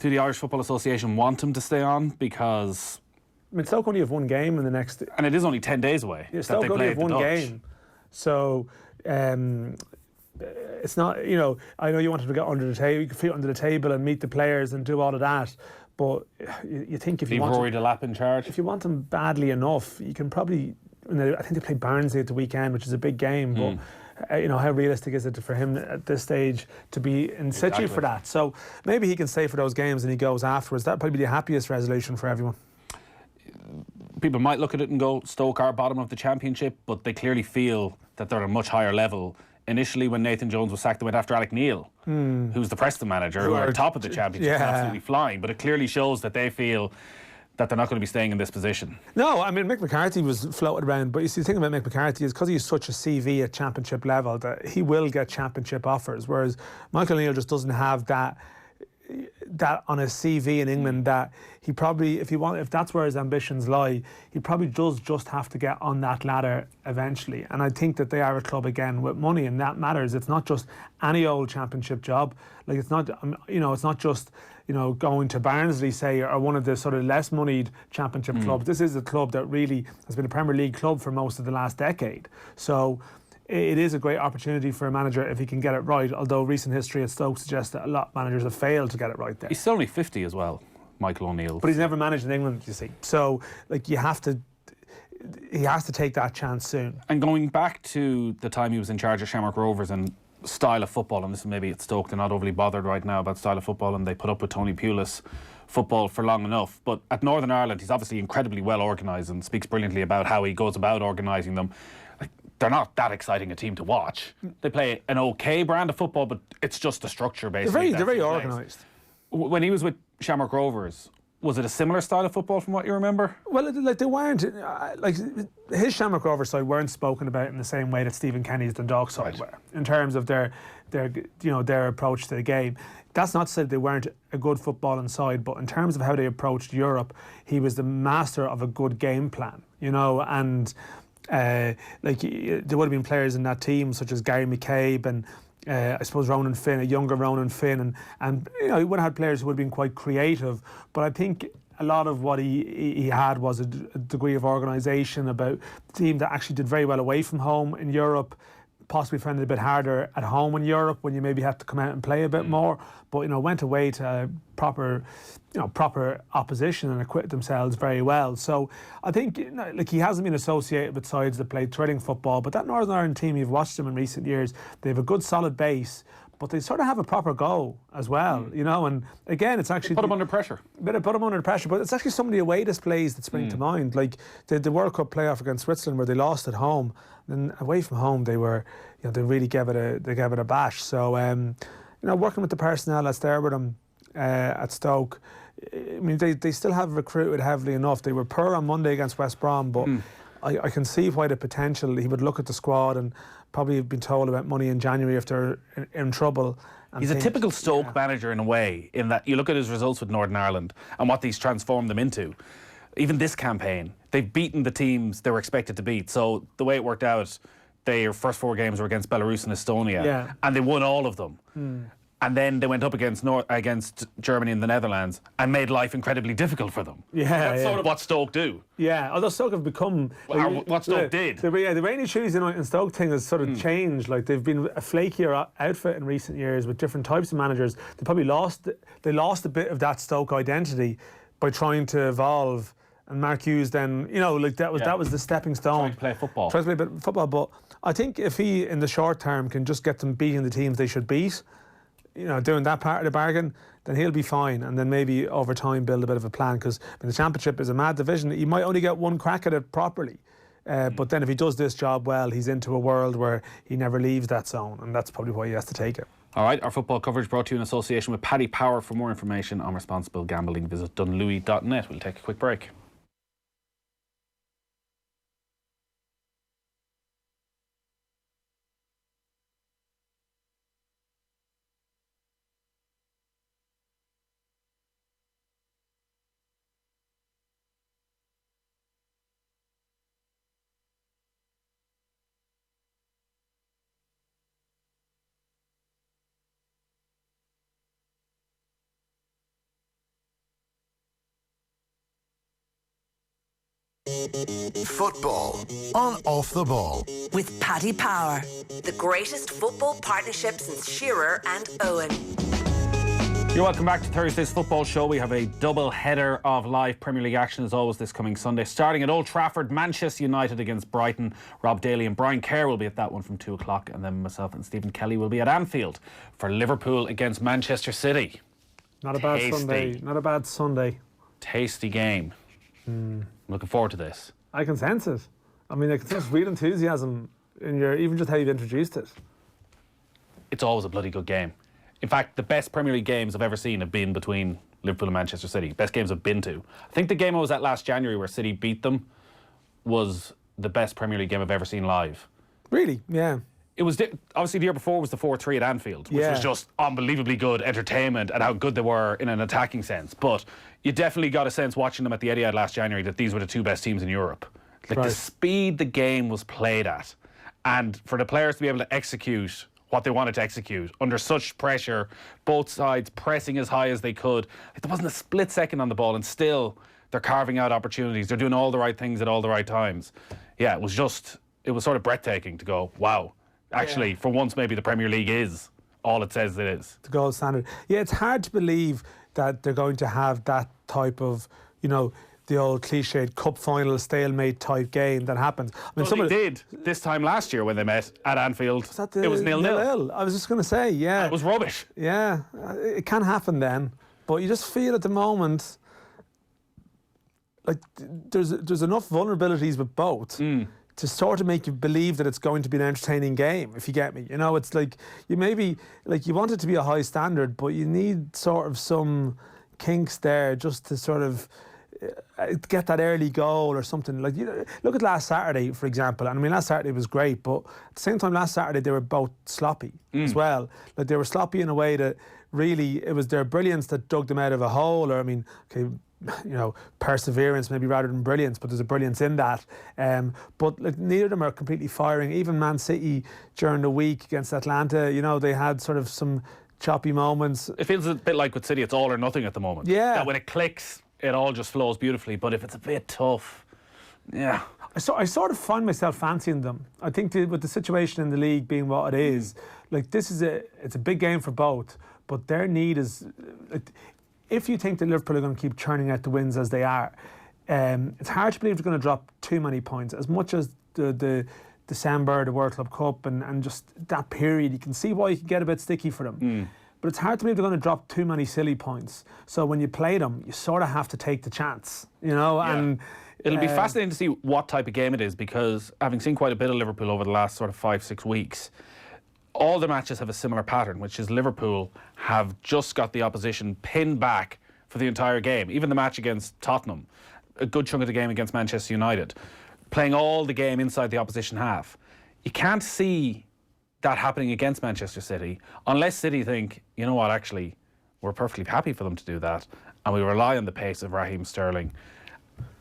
the Irish Football Association want him to stay on? Because Stoke only have 1 game in the next... And it is only 10 days away. Yeah, Stoke only have 1 game. So... it's not, I know you wanted to get under the table, you could feet under the table and meet the players and do all of that, but you think if you want Rory Delap in charge, if you want them badly enough, you can probably, I think they play Barnsley at the weekend, which is a big game, but how realistic is it for him at this stage to be in situ for that? So maybe he can stay for those games and he goes afterwards. That'd probably be the happiest resolution for everyone. People might look at it and go, Stoke are bottom of the Championship, but they clearly feel that they're at a much higher level. Initially, when Nathan Jones was sacked, they went after Alec Neil, who's the Preston manager, who are top of the Championship, absolutely flying. But it clearly shows that they feel that they're not going to be staying in this position. No, I mean, Mick McCarthy was floated around, but you see, the thing about Mick McCarthy is because he's such a CV at Championship level that he will get Championship offers, whereas Michael O'Neill just doesn't have that on his CV in England, that he probably, if that's where his ambitions lie, he probably does just have to get on that ladder eventually. And I think that they are a club again with money, and that matters. It's not just any old Championship job. Like, it's not, it's not just, going to Barnsley, say, or one of the sort of less moneyed Championship clubs. This is a club that really has been a Premier League club for most of the last decade. So it is a great opportunity for a manager if he can get it right, although recent history at Stoke suggests that a lot of managers have failed to get it right there. He's still only 50 as well, Michael O'Neill. But he's never managed in England, you see. So, he has to take that chance soon. And going back to the time he was in charge of Shamrock Rovers and style of football, and this is maybe at Stoke, they're not overly bothered right now about style of football, and they put up with Tony Pulis football for long enough. But at Northern Ireland, he's obviously incredibly well organised and speaks brilliantly about how he goes about organising them. They're not that exciting a team to watch. They play an okay brand of football, but it's just the structure, basically. They're very organised. When he was with Shamrock Rovers, was it a similar style of football from what you remember? Well, they weren't, his Shamrock Rovers side weren't spoken about in the same way that Stephen Kenny's Dundalk side were, in terms of their approach to the game. That's not to say that they weren't a good footballing side, but in terms of how they approached Europe, he was the master of a good game plan, and there would have been players in that team such as Gary McCabe and I suppose Ronan Finn, a younger Ronan Finn, and he would have had players who would have been quite creative. But I think a lot of what he had was a degree of organisation about a team that actually did very well away from home in Europe, possibly found it a bit harder at home in Europe when you maybe have to come out and play a bit more. But went away to proper opposition and acquitted themselves very well. So I think he hasn't been associated with sides that play thrilling football. But that Northern Ireland team, you've watched them in recent years. They have a good solid base, but they sort of have a proper goal as well. And again, it's actually put them under pressure. Put them under pressure, but it's actually some of the away displays that spring to mind. Like the World Cup playoff against Switzerland, where they lost at home, then away from home they were, they really gave it a bash. So working with the personnel that's there with them at Stoke, I mean they still have recruited heavily enough. They were poor on Monday against West Brom, but I can see why the potential. He would look at the squad and probably have been told about money in January if they're in trouble. He's a typical Stoke manager in a way, in that you look at his results with Northern Ireland and what he's transformed them into. Even this campaign, they've beaten the teams they were expected to beat. So the way it worked out, their first 4 games were against Belarus and Estonia, and they won all of them. And then they went up against Germany and the Netherlands and made life incredibly difficult for them. That's sort of what Stoke do. Yeah, although Stoke have become... what Stoke did. The rainy Tuesday night and Stoke thing has sort of changed. Like, they've been a flakier outfit in recent years with different types of managers. They probably lost a bit of that Stoke identity by trying to evolve. And Mark Hughes then, that was the stepping stone. Trying to play football. Trying to play a bit of football, but I think if he, in the short term, can just get them beating the teams they should beat, doing that part of the bargain, then he'll be fine. And then maybe over time build a bit of a plan, because the Championship is a mad division. He might only get one crack at it properly. But then if he does this job well, he's into a world where he never leaves that zone, and that's probably why he has to take it. All right, our football coverage brought to you in association with Paddy Power. For more information on responsible gambling, visit dunlewy.net. We'll take a quick break. Football on Off the Ball. With Paddy Power, the greatest football partnership since Shearer and Owen. You're welcome back to Thursday's football show. We have a double header of live Premier League action as always this coming Sunday. Starting at Old Trafford, Manchester United against Brighton. Rob Daly and Brian Kerr will be at that one from 2 o'clock, and then myself and Stephen Kelly will be at Anfield for Liverpool against Manchester City. Not a bad Sunday. Not a bad Sunday. Tasty game. Looking forward to this. I can sense it. I mean, I can sense real enthusiasm in your, even just how you've introduced it. It's always a bloody good game. In fact, the best Premier League games I've ever seen have been between Liverpool and Manchester City. Best games I've been to. I think the game I was at last January where City beat them was the best Premier League game I've ever seen live. Really? Yeah. It was obviously the year before was the 4-3 at Anfield, which was just unbelievably good entertainment and how good they were in an attacking sense. But you definitely got a sense watching them at the Etihad last January that these were the two best teams in Europe. Like the speed the game was played at, and for the players to be able to execute what they wanted to execute under such pressure, both sides pressing as high as they could. Like, there wasn't a split second on the ball, and still they're carving out opportunities. They're doing all the right things at all the right times. Yeah, it was sort of breathtaking to go, wow. Actually, for once, maybe the Premier League is all it says it is. The gold standard. Yeah, it's hard to believe that they're going to have that type of, the old cliched cup final stalemate type game that happens. I mean, they did this time last year when they met at Anfield. It was 0-0. I was just going to say, yeah. It was rubbish. Yeah, it can happen then. But you just feel at the moment like there's enough vulnerabilities with both to sort of make you believe that it's going to be an entertaining game, if you get me. It's like you want it to be a high standard, but you need sort of some kinks there just to sort of get that early goal or something. Like, look at last Saturday, for example. And I mean, last Saturday was great, but at the same time, last Saturday they were both sloppy as well. Like, they were sloppy in a way that really it was their brilliance that dug them out of a hole. Or, I mean, okay, perseverance maybe rather than brilliance, but there's a brilliance in that. But like, neither of them are completely firing. Even Man City during the week against Atlanta, they had sort of some choppy moments. It feels a bit like with City, it's all or nothing at the moment. Yeah. That when it clicks, it all just flows beautifully. But if it's a bit tough, yeah. I sort of find myself fancying them. I think with the situation in the league being what it is, like it's a big game for both. But their need is, if you think that Liverpool are going to keep churning out the wins as they are, it's hard to believe they're going to drop too many points. As much as the December, the World Club Cup, and just that period, you can see why you can get a bit sticky for them. But it's hard to believe they're going to drop too many silly points. So when you play them, you sort of have to take the chance, and it'll be fascinating to see what type of game it is, because having seen quite a bit of Liverpool over the last sort of 5-6 weeks, all the matches have a similar pattern, which is Liverpool have just got the opposition pinned back for the entire game. Even the match against Tottenham, a good chunk of the game against Manchester United, playing all the game inside the opposition half. You can't see that happening against Manchester City unless City think, you know what, actually, we're perfectly happy for them to do that, and we rely on the pace of Raheem Sterling,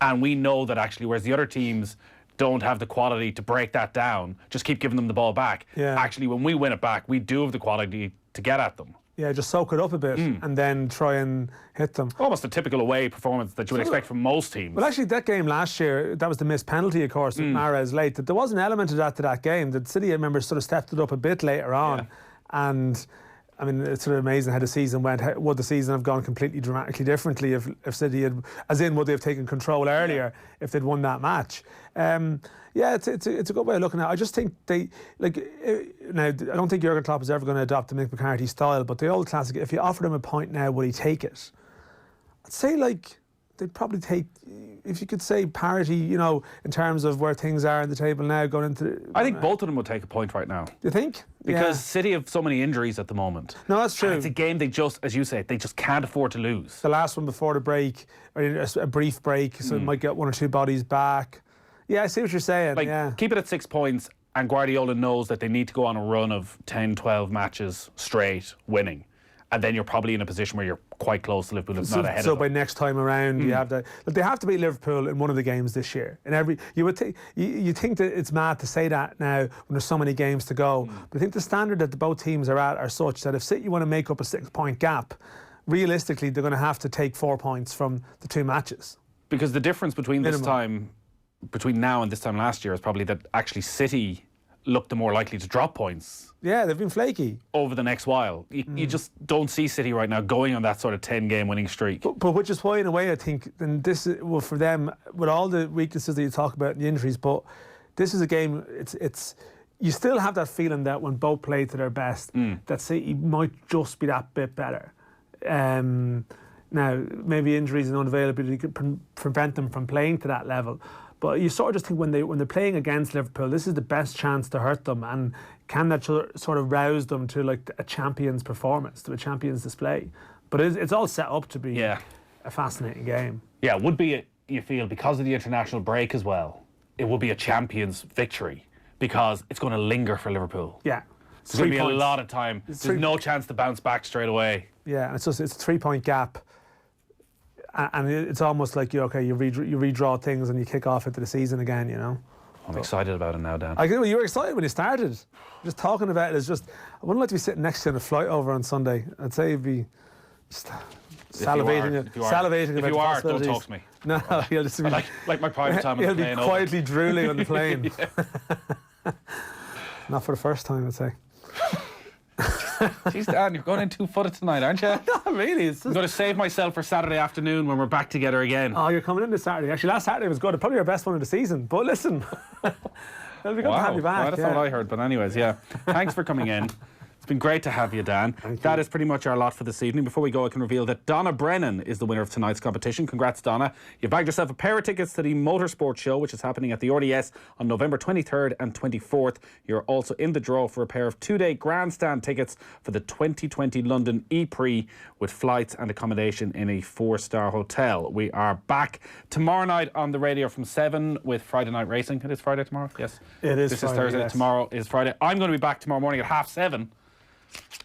and we know that actually, whereas the other teams don't have the quality to break that down, just keep giving them the ball back. Actually, when we win it back, we do have the quality to get at them. Yeah, just soak it up a bit and then try and hit them. Almost a typical away performance that you would expect from most teams. Well, actually, that game last year, that was the missed penalty, of course, with Mahrez late. There was an element of that to that game. The City, I remember, sort of stepped it up a bit later on. And, I mean, it's sort of amazing how the season went. Would the season have gone completely dramatically differently if City had, as in, would they have taken control earlier if they'd won that match? It's a good way of looking at it. I just think now, I don't think Jurgen Klopp is ever going to adopt the Mick McCarthy style, but the old classic, if you offered him a point now, would he take it? I'd say, they'd probably take, if you could say parity, in terms of where things are in the table now going into... I think both of them would take a point right now. You think? Because City have so many injuries at the moment. No, that's true. And it's a game they just, as you say, they just can't afford to lose. The last one before the break, or a brief break, so it might get one or two bodies back. Yeah, I see what you're saying. Keep it at 6 points, and Guardiola knows that they need to go on a run of 10, 12 matches straight winning. And then you're probably in a position where you're quite close to Liverpool, if not ahead of them. So by next time around, you have to... They have to beat Liverpool in one of the games this year. You think that it's mad to say that now when there's so many games to go. But I think the standard that both teams are at are such that if City want to make up a 6-point gap, realistically, they're going to have to take 4 points from the two matches. Because the difference between now and this time last year is probably that actually City look the more likely to drop points Yeah, they've been flaky. over the next while. You just don't see City right now going on that sort of 10-game winning streak. But which is why, in a way, I think, and this is, well, for them, with all the weaknesses that you talk about and the injuries, but this is a game, it's you still have that feeling that when both play to their best, that City might just be that bit better. Now, maybe injuries and unavailability could prevent them from playing to that level. But you sort of just think when they're playing against Liverpool, this is the best chance to hurt them, and can that sort of rouse them to like a champion's performance, to a champion's display? But it's all set up to be a fascinating game. Yeah, it would be, you feel, because of the international break as well, it would be a champion's victory because it's going to linger for Liverpool. Yeah. There's going to be a lot of time. There's no chance to bounce back straight away. Yeah, and it's a 3-point gap. And it's almost like you redraw things and you kick off into the season again, you know. I'm excited about it now, Dan. You were excited when you started. Just talking about it is just. I wouldn't like to be sitting next to you on a flight over on Sunday. I'd say you'd be just salivating about the possibilities. Don't talk to me. No, you'll just be like my private time on the plane. You'll be quietly drooling on the plane. Not for the first time, I'd say. Jeez, Dan, you're going in 2-footed tonight, aren't you? Not really. I'm going to save myself for Saturday afternoon when we're back together again. Oh, you're coming in this Saturday. Actually, last Saturday was good. Probably your best one of the season. But listen, it'll be good to have you back. That's what I heard. But anyways, yeah. Thanks for coming in. It's been great to have you, Dan. That is pretty much our lot for this evening. Before we go, I can reveal that Donna Brennan is the winner of tonight's competition. Congrats, Donna. You've bagged yourself a pair of tickets to the Motorsport Show, which is happening at the RDS on November 23rd and 24th. You're also in the draw for a pair of 2-day grandstand tickets for the 2020 London E-Prix with flights and accommodation in a 4-star hotel. We are back tomorrow night on the radio from 7 with Friday Night Racing. It is Friday tomorrow? Yes. It is This Friday, is Thursday. yes. Tomorrow is Friday. I'm going to be back tomorrow morning at 7:30.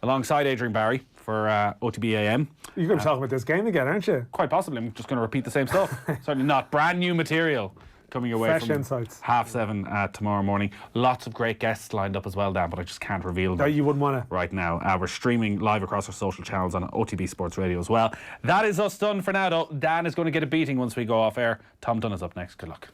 Alongside Adrian Barry for OTB AM. You're going to be talking about this game again, aren't you? Quite possibly. I'm just going to repeat the same stuff. Certainly not. Brand new material coming your way Fresh from insights. 7:30 tomorrow morning. Lots of great guests lined up as well, Dan, but I just can't reveal them. No, you wouldn't want to. Right now. We're streaming live across our social channels on OTB Sports Radio as well. That is us done for now, though. Dan is going to get a beating once we go off air. Tom Dunn is up next. Good luck.